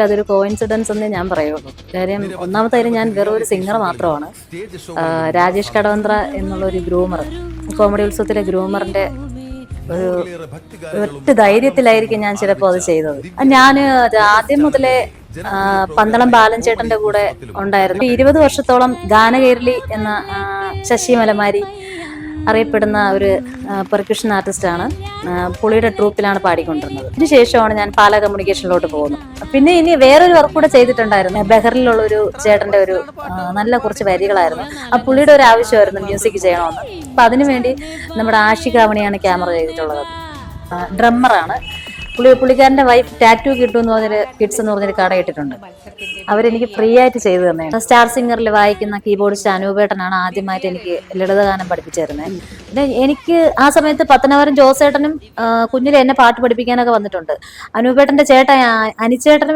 അതൊരു കോയിൻസിഡൻസ് എന്നേ ഞാൻ പറയുള്ളൂ. കാര്യം ഒന്നാമത്തെ കാര്യം ഞാൻ വെറും ഒരു സിംഗർ മാത്രമാണ്. രാജേഷ് കടവന്ത്ര എന്നുള്ള ഒരു ഗ്രൂമർ, കോമഡി ഉത്സവത്തിലെ ഗ്രൂമറിന്റെ ഒരു ഒറ്റ ധൈര്യത്തിലായിരിക്കും ഞാൻ ചിലപ്പോൾ അത് ചെയ്തത്. ഞാൻ ആദ്യം മുതലേ പന്തളം ബാലൻ ചേട്ടന്റെ കൂടെ ഉണ്ടായിരുന്നു. 20 വർഷത്തോളം ഗാനകേരളി എന്ന ശശി മലമാരി അറിയപ്പെടുന്ന ഒരു പെർക്യൂഷൻ ആർട്ടിസ്റ്റാണ്. പുള്ളിയുടെ ട്രൂപ്പിലാണ് പാടിക്കൊണ്ടിരുന്നത്. അതിനുശേഷമാണ് ഞാൻ പാലാ കമ്മ്യൂണിക്കേഷനിലോട്ട് പോകുന്നത്. പിന്നെ ഇനി വേറൊരു വർക്ക് കൂടെ ചെയ്തിട്ടുണ്ടായിരുന്നു. ബഹറിലുള്ള ഒരു ചേട്ടന്റെ ഒരു നല്ല കുറച്ച് വരികളായിരുന്നു. ആ പുള്ളിയുടെ ഒരു ആവശ്യമായിരുന്നു മ്യൂസിക് ചെയ്യണമെന്ന്. അപ്പൊ അതിനുവേണ്ടി നമ്മുടെ ആഷികാവണിയാണ് ക്യാമറ ചെയ്തിട്ടുള്ളത്. ഡ്രമ്മറാണ് പുള്ളിക്കാരന്റെ വൈഫ് ടാറ്റു കിട്ടുമെന്ന് പറഞ്ഞൊരു കിഡ്സ് എന്ന് പറഞ്ഞൊരു കട ഇട്ടിട്ടുണ്ട്. അവരെനിക്ക് ഫ്രീ ആയിട്ട് ചെയ്തു തന്നെയാണ്. സ്റ്റാർ സിംഗറിൽ വായിക്കുന്ന കീബോർഡിസ്റ്റ് അനൂപേട്ടനാണ് ആദ്യമായിട്ട് എനിക്ക് ലളിതഗാനം പഠിപ്പിച്ചു തരുന്നത്. പിന്നെ എനിക്ക് ആ സമയത്ത് പത്തനാപുരം ജോസേട്ടനും കുഞ്ഞിലെ എന്നെ പാട്ട് പഠിപ്പിക്കാനൊക്കെ വന്നിട്ടുണ്ട്. അനൂപേട്ടന്റെ ചേട്ടൻ അനിച്ചേട്ടനും